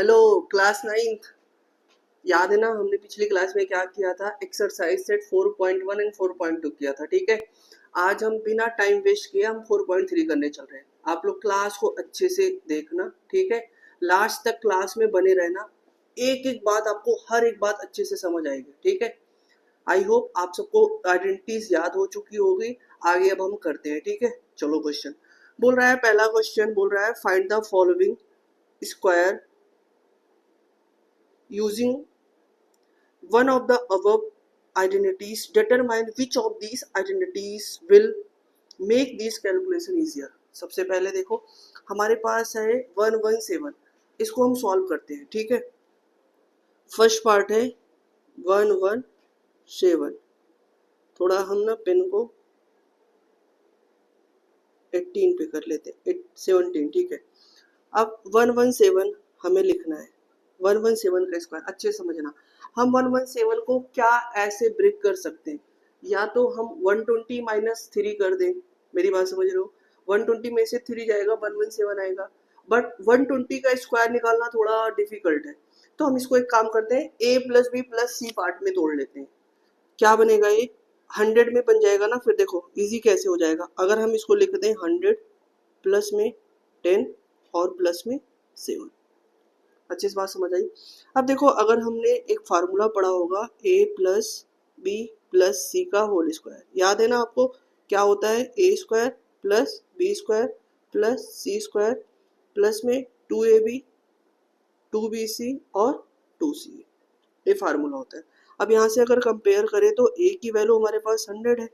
Hello class ninth. याद है ना, हमने पिछली क्लास में क्या किया था? एक्सरसाइज सेट 4.1 एंड 4.2 किया था। ठीक है, आज हम बिना टाइम वेस्ट किए हम 4.3 करने चल रहे हैं। आप लोग क्लास को अच्छे से देखना, ठीक है, लास्ट तक क्लास में बने रहना। एक एक बात आपको, हर एक बात अच्छे से समझ आएगी। ठीक है, आई होप आप सबको आइडेंटिटीज याद हो चुकी होगी। आगे अब हम करते हैं। ठीक है, चलो क्वेश्चन बोल रहा है, पहला क्वेश्चन बोल रहा है find the following square using one of the above identities. Determine which of these identities will make this calculation easier. सबसे पहले देखो, हमारे पास है 117। इसको हम सॉल्व करते हैं। ठीक है, फर्स्ट पार्ट है 117। थोड़ा हम ना पेन को 18 पे कर लेते हैं, 17। ठीक है, अब 117 हमें लिखना है। 117 का स्क्वायर अच्छे समझना। हम 117 को क्या ऐसे ब्रेक कर सकते हैं? या तो हम 120 माइनस 3 कर दें। मेरी बात समझ रहे हो? 120 में से 3 जाएगा, 117 आएगा। बट 120 का स्क्वायर निकालना थोड़ा डिफिकल्ट है, तो हम इसको एक काम करते हैं, a plus B plus C part में तोड़ लेते हैं। क्या बनेगा? ये 100 में बन जाएगा ना। फिर देखो इजी कैसे हो जाएगा। अगर हम इसको लिख दें 100 प्लस में 10 और प्लस में 7। अच्छे से बात समझ आई? अब देखो, अगर हमने एक फार्मूला पढ़ा होगा a plus B plus C का होल स्क्वायर, याद है ना आपको? क्या होता है? a square plus B square plus C square plus में 2ab 2bc और 2c। ये फार्मूला होता है। अब यहाँ से अगर कंपेयर करें तो a की वैल्यू हमारे पास 100 है,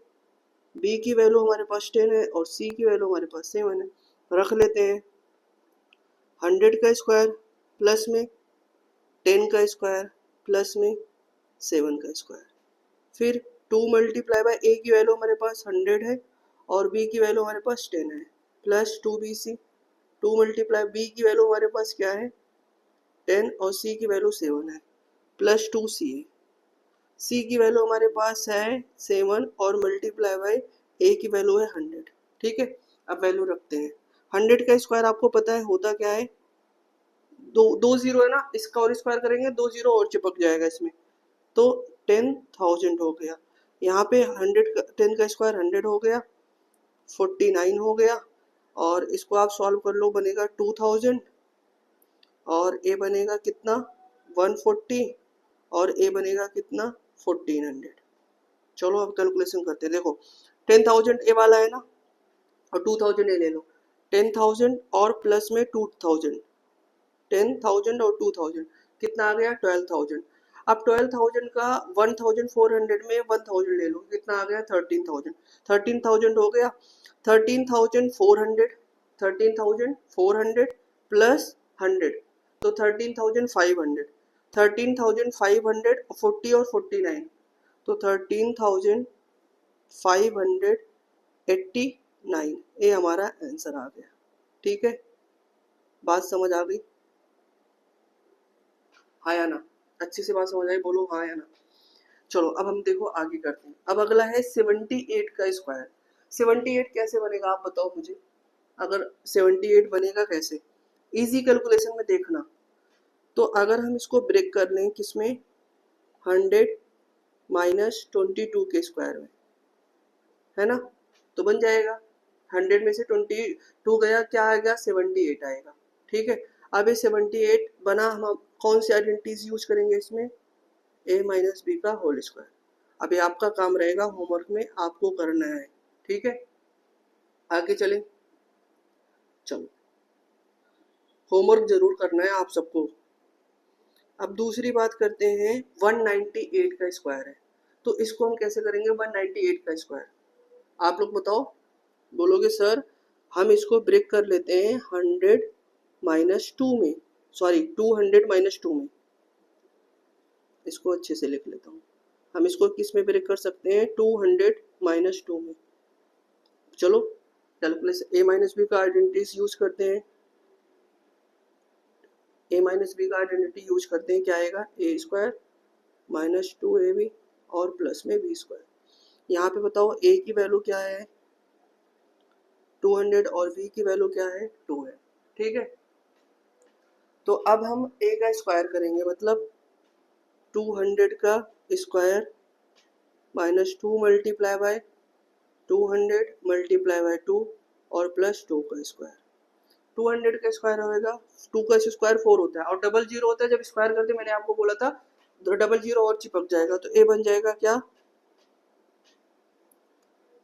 b की वैल्यू हमारे पास 10 है और c की वैल्यू हमारे पास 7 है। रख लेते हैं 100 का स्क्वायर प्लस में 10 का स्क्वायर प्लस में 7 का स्क्वायर। फिर 2 मल्टीप्लाई बाय a की वैल्यू हमारे पास 100 है और b की वैल्यू हमारे पास 10 है, प्लस 2bc। 2 मल्टीप्लाई b की वैल्यू हमारे पास क्या है? 10 और c की वैल्यू 7 है, प्लस 2c। c की वैल्यू हमारे पास है 7 और मल्टीप्लाई बाय a की वैल्यू है 100। ठीक है, अब वैल्यू रखते हैं। 100 का स्क्वायर आपको पता है होता क्या है? दो जीरो है ना, इसका और स्क्वायर करेंगे 2 जीरो और चिपक जाएगा इसमें, तो 10,000 हो गया। यहाँ पे 10 का स्क्वायर 100 हो गया, 49 हो गया। और इसको आप सॉल्व कर लो, बनेगा 2000 और ए बनेगा कितना? 140 और ए बनेगा कितना? 1400। चलो अब कैलकुलेशन करते हैं। देखो 10,000 ए वाला है ना, और 2000 ए ले लो। 10,000 और प्लस में 2000, 10,000 और 2000 कितना आ गया? 12,000। अब 12,000 का 1,400 में 1,000 ले लो, कितना आ गया? 13,000। 13,000 हो गया। 13,400, 13,400 प्लस 100 तो 13,500। 13,500 40 और 49 तो 13,589। ये हमारा आंसर आ गया। ठीक है, बात समझ आ गई? हाँ या ना? अच्छी से बात समझ आई? बोलो हाँ या ना। चलो अब हम देखो आगे करते हैं। अब अगला है 78 का स्क्वायर। 78 कैसे बनेगा आप बताओ मुझे? अगर 78 बनेगा कैसे? इजी कैलकुलेशन में देखना। तो अगर हम इसको ब्रेक कर लें किसमें? 100 माइनस 22 के स्क्वायर में, है ना, तो बन जाएगा। 100 में से 22 गया, क्या आएगा? 78 आएगा। ठीक है, अब ये 78 बना, हम कौन सी आइडेंटिटीज यूज करेंगे इसमें? a माइनस बी का होल स्क्वायर। अब ये आपका काम रहेगा, होमवर्क में आपको करना है। ठीक है, आगे चलें। चलो होमवर्क जरूर करना है आप सबको। अब दूसरी बात करते हैं, 198 का स्क्वायर है, तो इसको हम कैसे करेंगे? 198 का स्क्वायर आप लोग बताओ। बोलोगे सर हम इसको ब्रेक कर लेते हैं 100 माइनस 2 में, सॉरी 200 माइनस 2 में। इसको अच्छे से लिख लेता हूँ। हम इसको किस में ब्रेक कर सकते हैं? 200 माइनस 2 में। चलो कैलकुलेशन, ए माइनस बी का आइडेंटिटीज यूज करते हैं। ए माइनस बी का आइडेंटिटी यूज करते हैं, क्या आएगा? ए स्क्वायर माइनस 2ab और प्लस में बी स्क्वायर। यहाँ पे बताओ ए की वैल्यू क्या है? 200 और बी की वैल्यू क्या है? 2 है। ठीक है, तो अब हम a का स्क्वायर करेंगे, मतलब 200 का square minus 2 multiply by 200 multiply by 2 और प्लस 2 का स्क्वायर। 200 का स्क्वायर होएगा, 2 का स्क्वायर 4 होता है और डबल जीरो होता है जब स्क्वायर करते, मैंने आपको बोला था तो डबल जीरो और चिपक जाएगा, तो a बन जाएगा क्या,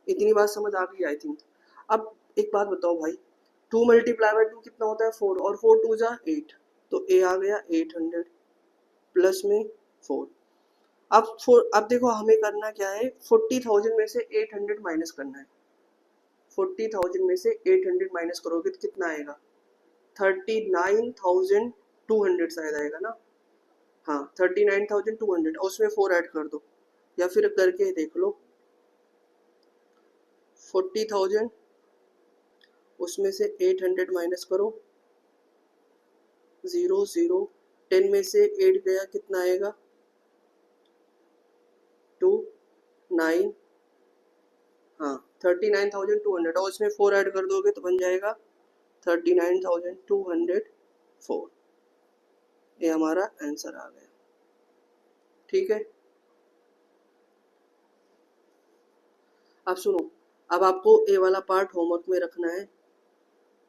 इतनी बात समझ आ गई आई थिंक। अब एक बात बताओ भाई, 2 मल्टीप्लाई बाय 2 कितना होता है 4 और 4 2 जा 8, तो a आ गया 800 प्लस में 4। अब देखो हमें करना क्या है, 40,000 में से 800 माइनस करना है। 40,000 में से 800 माइनस करोगे तो कितना आएगा, 39,200 शायद आएगा ना, हाँ 39,200, और उसमें 4 ऐड कर दो या फिर करके देख लो। 40,000 उसमें से 800 माइनस करो, 0 0, 10 में से 8 गया कितना आएगा 2 9, हाँ 39,200, और उसमें 4 ऐड कर दोगे तो बन जाएगा 39,204। ये हमारा आंसर आ गया, ठीक है। अब सुनो, अब आपको ए वाला पार्ट होमवर्क में रखना है।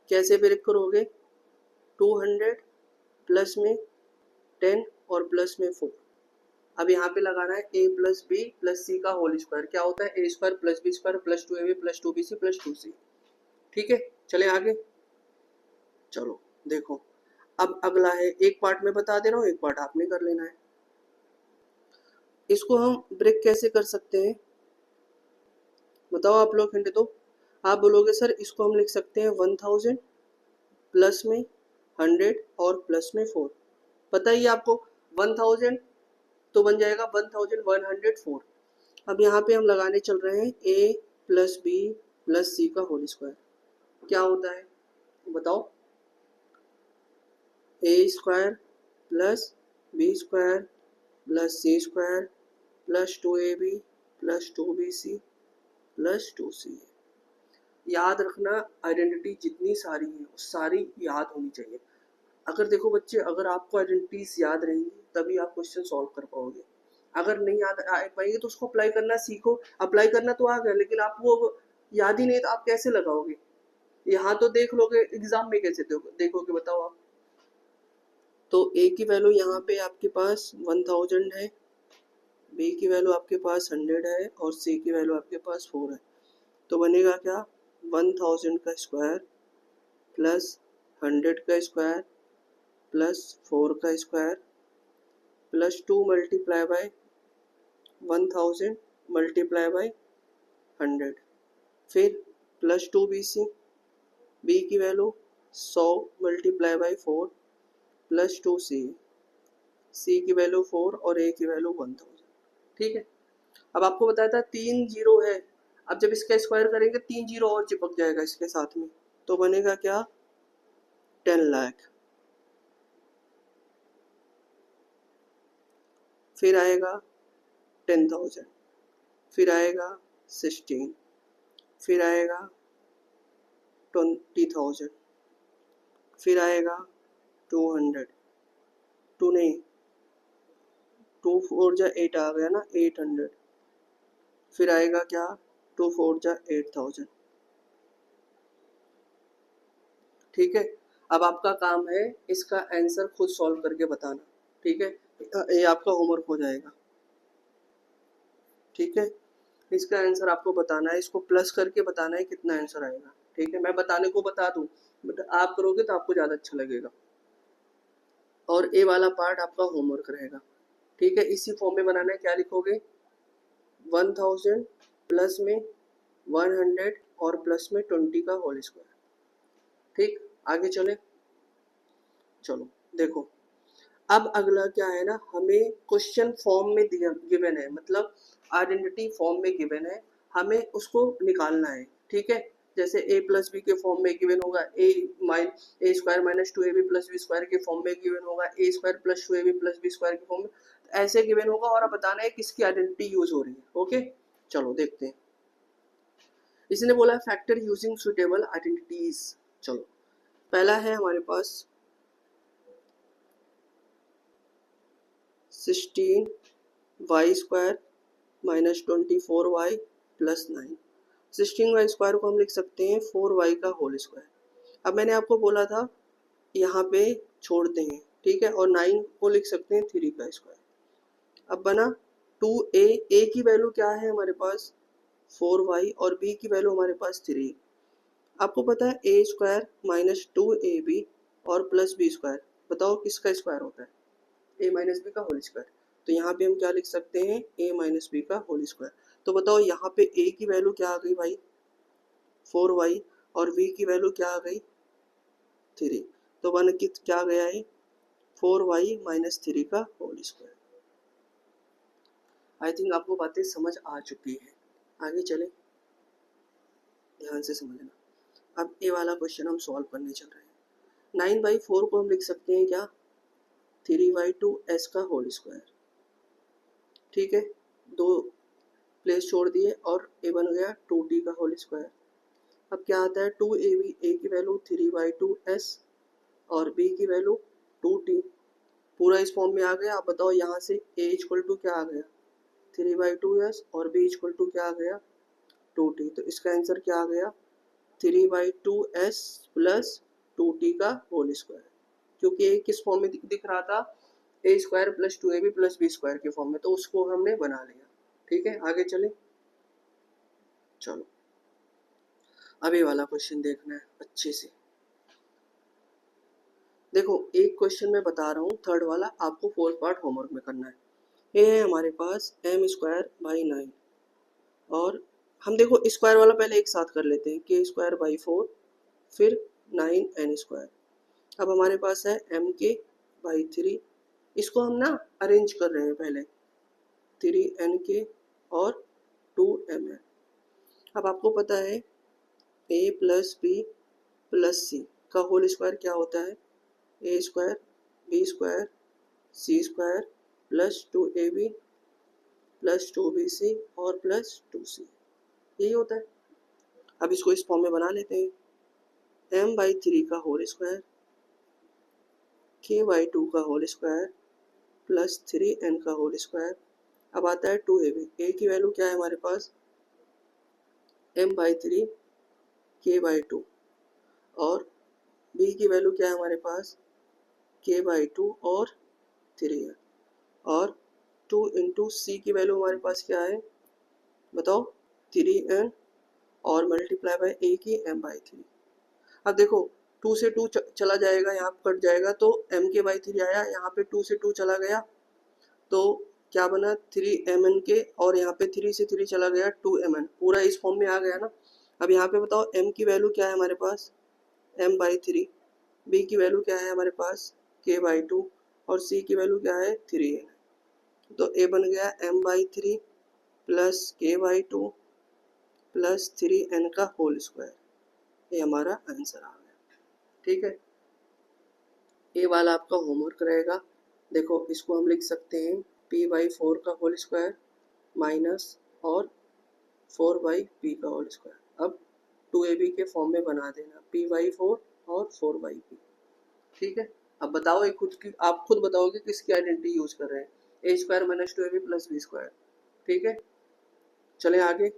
कैसे ब्रेक करोगे, 200 प्लस में 10 और प्लस में 4। अब यहाँ पे लगाना है a plus B plus C का होल स्क्वायर। क्या होता है, A square plus B square plus 2ab plus 2bc plus 2c। ठीक है, चले आगे। चलो देखो, अब अगला है, एक पार्ट में बता दे रहा हूँ, एक पार्ट आपने कर लेना है। इसको हम ब्रेक कैसे कर सकते हैं बताओ, आप लोग हिंट दो। आप बोलोगे सर इसको हम लिख सकते हैं 1000 प्लस में 100 और प्लस में 4। पता ही है आपको, 1000 तो बन जाएगा 1104। अब यहाँ पे हम लगाने चल रहे हैं a plus B plus C का होल स्क्वायर। क्या होता है बताओ, a square plus B square plus C square plus 2ab plus 2bc plus 2ca। याद रखना, आइडेंटिटी जितनी सारी है वो सारी याद होनी चाहिए। अगर देखो बच्चे, अगर आपको आइडेंटिटीज याद रहेंगी तभी आप क्वेश्चन सॉल्व कर पाओगे। अगर नहीं याद आ पाएंगे तो उसको अप्लाई करना सीखो। अप्लाई करना तो आ गया, लेकिन आप वो याद ही नहीं तो आप कैसे लगाओगे। यहाँ तो देख लोगे, एग्जाम में कैसे देखोगे बताओ आप। तो a की वैल्यू यहाँ पे आपके पास 1000 है, b की वैल्यू आपके पास 100 है और c की वैल्यू आपके पास 4 है। तो बनेगा क्या, 1000 का स्क्वायर प्लस 100 का स्क्वायर प्लस 4 का square plus 2 multiply by 1000 multiply by 100, फिर प्लस 2bc, b की value 100 multiply by 4 plus 2c, c की वैल्यू 4 और a की वैल्यू 1000। ठीक है, अब आपको बताया था 3 जीरो है, अब जब इसका स्क्वायर करेंगे 3 जीरो और चिपक जाएगा इसके साथ में, तो बनेगा क्या 10 लाख। फिर आएगा 10,000, फिर आएगा 16, फिर आएगा 20,000, फिर आएगा 200, 2 नहीं 2 4 जा 8 आ गया ना 800, फिर आएगा क्या 2 4 जा 8,000। ठीक है, अब आपका काम है इसका आंसर खुद सॉल्व करके बताना। ठीक है, ये आपका होमवर्क हो जाएगा। ठीक है, इसका आंसर आपको बताना है, इसको प्लस करके बताना है कितना आंसर आएगा। ठीक है, मैं बताने को बता दूं बट आप करोगे तो आपको ज़्यादा अच्छा लगेगा, और ए वाला पार्ट आपका होमवर्क रहेगा। ठीक है, इसी फॉर्म में बनाना है। क्या लिखोगे, 1000 प्लस में 100 और प्लस में 20 का होल स्क्वायर। ठीक, आगे चले। चलो देखो, अब अगला क्या है ना, हमें क्वेश्चन फॉर्म में गिवन है, मतलब आइडेंटिटी फॉर्म में गिवन है, हमें उसको निकालना है। ठीक है, जैसे a प्लस बी के फॉर्म में गिवन होगा, A square minus 2ab plus B square के फॉर्म में गिवन होगा, A square plus 2ab plus B square के फॉर्म में, तो ऐसे गिवन होगा और अब बताना है किसकी आइडेंटिटी यूज हो रही है। ओके, चलो देखते हैं। इसने बोला फैक्टर यूजिंग सुटेबल आइडेंटिटीज। चलो, पहला है हमारे पास 16y² minus 24y plus 9। 16y² को हम लिख सकते हैं 4y का होल स्क्वायर। अब मैंने आपको बोला था यहाँ पे छोड़ते हैं, ठीक है, और 9 को लिख सकते हैं 3 का स्क्वायर। अब बना 2a, a की वैल्यू क्या है हमारे पास 4y और b की वैल्यू हमारे पास 3। आपको पता है a² माइनस 2ab और प्लस b², बताओ किसका स्क्वायर होता है, a माइनस बी का होल स्क्वायर। तो यहाँ पे हम क्या लिख सकते हैं, a माइनस बी का होल स्क्वायर। तो बताओ यहाँ पे a की वैल्यू क्या आ गई भाई 4y और b की वैल्यू क्या आ गई 3। तो वन की क्या गया है 4y माइनस 3 का होल स्क्वायर। आई थिंक आपको बातें समझ आ चुकी है। आगे चले, ध्यान से समझना। अब ये वाला क्वेश्चन हम सॉल्व करने चल रहे हैं। 9/4 को हम लिख सकते हैं क्या 3/2 का होल स्क्वायर, ठीक है, दो प्लेस छोड़ दिए और ए बन गया 2t का होल स्क्वायर। अब क्या आता है 2ab, a की वैल्यू 3/2 और b की वैल्यू 2t, पूरा इस फॉर्म में आ गया। आप बताओ यहाँ से a इक्वल टू क्या आ गया 3/2 और b इक्वल टू क्या आ गया 2t। तो इसका आंसर क्या आ गया 3/2 प्लस 2t का होल स्क्वायर, क्योंकि ये किस फॉर्म में दिख रहा था a² plus 2ab plus b² के फॉर्म में, तो उसको हमने बना लिया। ठीक है, आगे चले। चलो अब ये वाला क्वेश्चन देखना है अच्छे से। देखो एक क्वेश्चन मैं बता रहा हूँ, थर्ड वाला आपको 4 पार्ट होमवर्क में करना है। ये है हमारे पास m²/9 और हम देखो स्क्वायर वाला पहले एक साथ कर लेते हैं k²/4 फिर 9n²। अब हमारे पास है mk/3, इसको हम ना अरेंज कर रहे हैं पहले 3nk और 2mn। अब आपको पता है a plus B plus C का होल स्क्वायर क्या होता है a² b² c² plus 2ab plus 2bc और प्लस 2c, यही होता है। अब इसको इस फॉर्म में बना लेते हैं m/3 का होल स्क्वायर k/2 का होल स्क्वायर प्लस 3n का होल स्क्वायर। अब आता है 2ab, a की वैल्यू क्या है हमारे पास m/3 k/2 और b की वैल्यू क्या है हमारे पास k/2 और 3 है, और 2 इंटू सी की वैल्यू हमारे पास क्या है बताओ 3n और मल्टीप्लाई बाय a की m/3। अब देखो 2 से 2 चला जाएगा, यहाँ कट जाएगा तो mk/3 आया, यहाँ पे 2 से 2 चला गया तो क्या बना 3mn के, और यहाँ पे 3 से 3 चला गया 2mn, पूरा इस फॉर्म में आ गया ना। अब यहाँ पे बताओ m की वैल्यू क्या है हमारे पास m/3, b की वैल्यू क्या है हमारे पास k/2 और c की वैल्यू क्या है 3n। तो a बन गया m/3 plus k/2 plus 3n का होल स्क्वायर, ये हमारा आंसर आ गया। ठीक है, ये वाला आपका होमवर्क रहेगा। देखो इसको हम लिख सकते हैं p/4 का होल स्क्वायर माइनस और 4/p का होल स्क्वायर। अब 2ab के फॉर्म में बना देना p/4 और 4/p। ठीक है, अब बताओ एक खुद की, आप खुद बताओगे किसकी आइडेंटिटी यूज कर रहे हैं a² minus 2ab plus b²। ठीक है, चले आगे।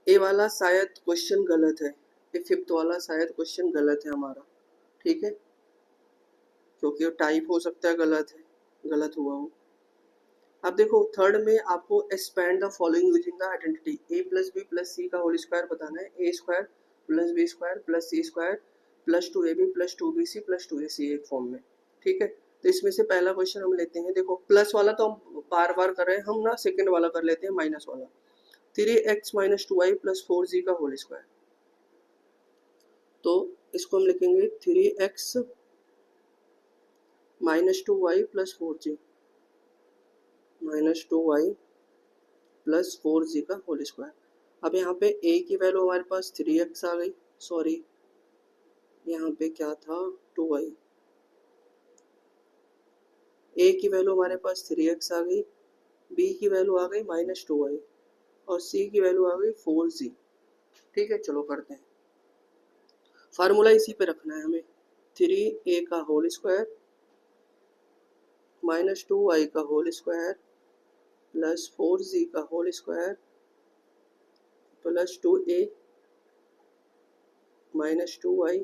ए वाला शायद क्वेश्चन गलत है, ये 5th वाला शायद क्वेश्चन गलत है हमारा, ठीक है, क्योंकि टाइप हो सकता है गलत है, गलत हुआ हो। अब देखो थर्ड में आपको expand the following using the identity a plus B plus C का होल स्क्वायर बताना है a² plus b² plus c² plus 2ab plus 2bc plus 2ac एक फॉर्म में। ठीक है, तो इसमें से पहला क्वेश्चन हम लेते हैं। देखो प्लस वाला तो हम बार बार कर रहे हैं, हम ना सेकेंड वाला कर लेते हैं माइनस वाला 3x minus 2y plus 4z का होल स्क्वायर। तो इसको हम लिखेंगे 3x minus 2y plus 4z minus 2y plus 4z का होल स्क्वायर। अब यहाँ पे a की वैल्यू हमारे पास 3x आ गई, सॉरी यहाँ पे क्या था 2y, a की वैल्यू हमारे पास 3x आ गई, b की वैल्यू आ गई माइनस 2y और c की वैल्यू आ गई 4z। ठीक है, चलो करते हैं, फार्मूला इसी पे रखना है हमें। 3a का होल स्क्वायर माइनस 2y का होल स्क्वायर प्लस 4z का whole square plus 2a minus 2y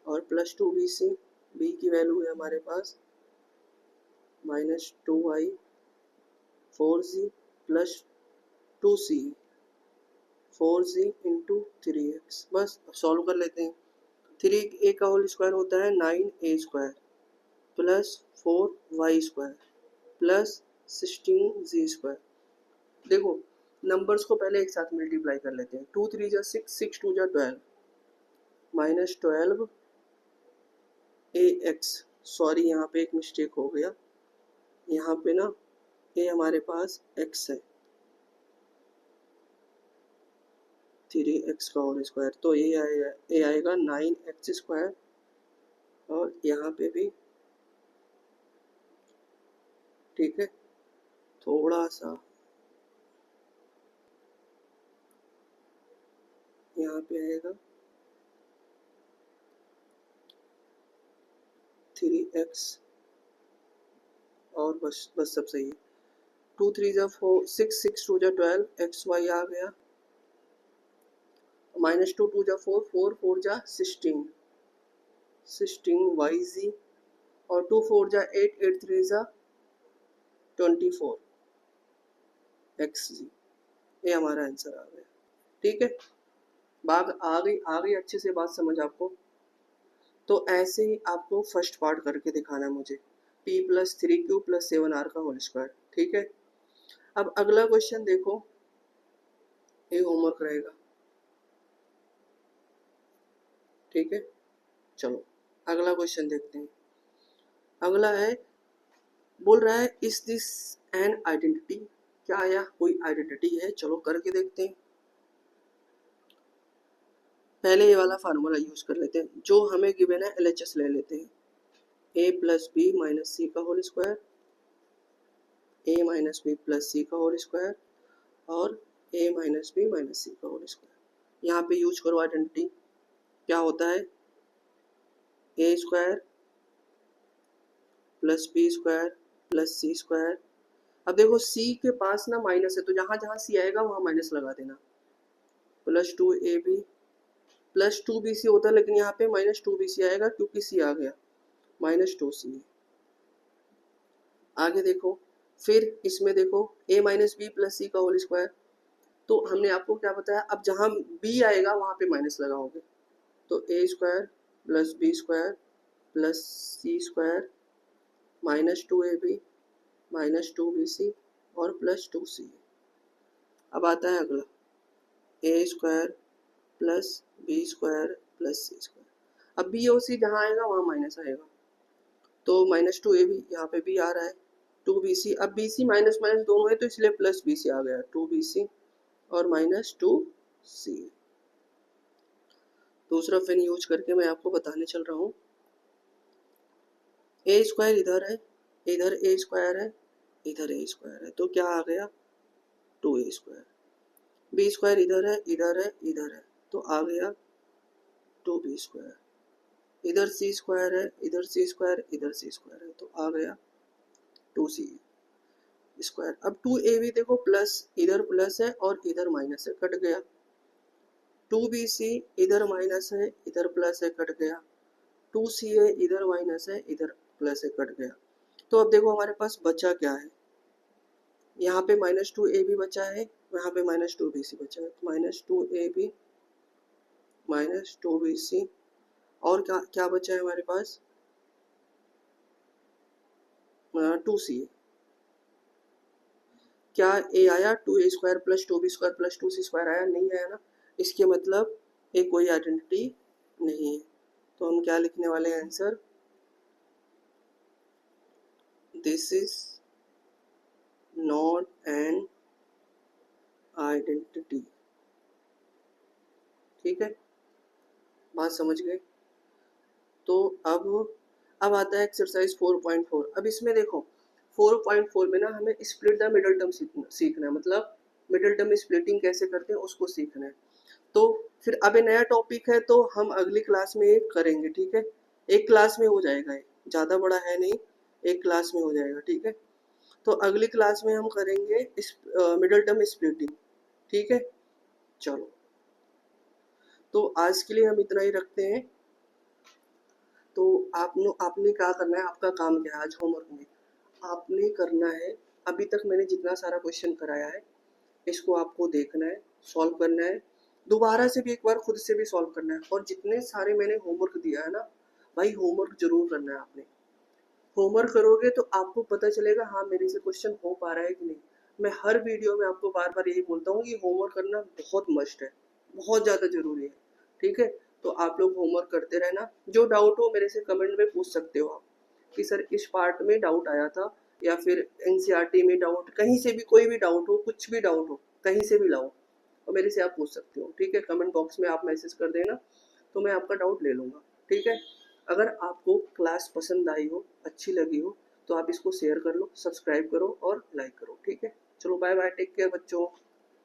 और प्लस 2bc। b की वैल्यू है हमारे पास minus 2y 4z plus 2c 4z into 3x। बस अब सॉल्व कर लेते हैं। 3a का होल स्क्वायर होता है 9a square plus 4y square plus 16z square. देखो नंबर्स को पहले एक साथ मल्टीप्लाई कर लेते हैं। 2 3 जा 6, 6 2 जा 12 माइनस 12 ax। सॉरी यहाँ पे एक मिस्टेक हो गया, यहाँ पे ना a हमारे पास x है 3x का होल स्क्वायर, तो ये आएगा 9x स्क्वायर और यहाँ पे भी ठीक है थोड़ा सा यहाँ पे आएगा 3x और बस सब सही है। 2 3 जा 4, 6 6 2 जा 12 xy आ गया माइनस 2 2 जा 4, 4 4 जा 16 yz और 2 4 जा 8, 8 3 जा 24 xz। ये हमारा आंसर आ गया। ठीक है, बात आ गई अच्छे से बात समझ आपको। तो ऐसे ही आपको फर्स्ट पार्ट करके दिखाना है मुझे, p plus 3q plus 7r का होल स्क्वायर। ठीक है, अब अगला क्वेश्चन देखो, ये होमवर्क रहेगा। ठीक है, चलो अगला क्वेश्चन देखते हैं। अगला है, बोल रहा है इज दिस एन आइडेंटिटी, क्या यह कोई आइडेंटिटी है। चलो करके देखते हैं। पहले ये वाला फार्मूला यूज कर लेते हैं जो हमें गिवन है, LHS ले लेते हैं। a plus B minus C का whole square, a minus B plus C का होल स्क्वायर और a minus B minus C का होल स्क्वायर। यहाँ पे यूज करो आइडेंटिटी, क्या होता है a square plus B square plus C square. अब देखो c के पास ना माइनस है, तो जहाँ जहाँ c आएगा वहाँ माइनस लगा देना। प्लस 2ab प्लस 2bc होता है, लेकिन यहाँ पे माइनस 2bc आएगा क्योंकि c आ गया, माइनस 2c। आगे देखो, फिर इसमें देखो a minus B plus C का होल स्क्वायर, तो हमने आपको क्या बताया, अब जहाँ b आएगा वहाँ पे माइनस लगाओगे, तो a square plus B square plus C square minus 2ab minus 2bc और प्लस 2c। अब आता है अगला, a square plus B square plus C square. अब b और c जहाँ आएगा वहाँ माइनस आएगा, तो माइनस 2ab, यहाँ पे b आ रहा है 2bc। अब bc माइनस माइनस दोनों है, तो इसलिए प्लस bc आ गया 2bc और माइनस 2c। दूसरा फिर यूज करके मैं आपको बताने चल रहा हूँ। a स्क्वायर इधर है, इधर a स्क्वायर है, इधर a स्क्वायर है, तो क्या आ गया 2a स्क्वायर। b स्क्वायर इधर है, इधर है, इधर है, तो आ गया 2b स्क्वायर। इधर c स्क्वायर है, इधर c स्क्वायर, इधर c स्क्वायर है, तो आ गया 2c स्क्वायर। अब 2ab देखो प्लस, इधर प्लस है और इधर माइनस है, कट गया। 2bc इधर माइनस है, इधर प्लस है, कट गया। 2ca इधर माइनस है, इधर प्लस है, कट गया। तो अब देखो हमारे पास बचा क्या है, यहाँ पे माइनस 2ab बचा है, यहाँ पे माइनस 2bc बचा है, तो माइनस 2ab माइनस 2bc और क्या क्या बचा है हमारे पास 2ca। क्या a आया 2a square plus 2b square plus 2c square आया, नहीं आया ना, इसके मतलब ये कोई आइडेंटिटी नहीं है। तो हम क्या लिखने वाले हैं answer, this is not an identity. ठीक है, बात समझ गए। तो अब आता है एक्सरसाइज 4.4। अब इसमें देखो 4.4 में ना हमें स्प्लिट द मिडल टर्म सीखना है, मतलब मिडल टर्म स्प्लिटिंग कैसे करते हैं उसको सीखना है। तो फिर अब ये नया टॉपिक है, तो हम अगली क्लास में ये करेंगे। ठीक है, एक क्लास में हो जाएगा, ये ज़्यादा बड़ा है नहीं, एक क्लास में हो जाएगा, ठीक है। तो अगली क्लास में हम करेंगे इस मिडल टर्म स्प्लिटिंग, ठीक है। चलो, तो आज के लिए हम इतना ही रखते हैं। तो आपने क्या करना है, आपका काम क्या है आज होमवर्क में, आपने करना है, अभी तक मैंने जितना सारा क्वेश्चन कराया है इसको आपको देखना है, सॉल्व करना है, दोबारा से भी एक बार खुद से भी सॉल्व करना है। और जितने सारे मैंने होमवर्क दिया है ना भाई, होमवर्क जरूर करना है आपने। होमवर्क करोगे तो आपको पता चलेगा हाँ मेरे से क्वेश्चन हो पा रहा है कि नहीं। मैं हर वीडियो में आपको बार बार यही बोलता हूँ कि होमवर्क करना बहुत मस्ट है, बहुत ज़्यादा जरूरी है, ठीक है। तो आप लोग होमवर्क करते रहना, जो डाउट हो मेरे से कमेंट में पूछ सकते हो आप कि सर इस पार्ट में डाउट आया था, या फिर एनसीईआरटी में डाउट, कहीं से भी कोई भी डाउट हो, कुछ भी डाउट हो कहीं से भी लाओ और मेरे से आप पूछ सकते हो, ठीक है। कमेंट बॉक्स में आप मैसेज कर देना तो मैं आपका डाउट ले लूँगा, ठीक है। अगर आपको क्लास पसंद आई हो, अच्छी लगी हो, तो आप इसको शेयर कर लो, सब्सक्राइब करो और लाइक करो, ठीक है। चलो बाय बाय, टेक केयर बच्चों।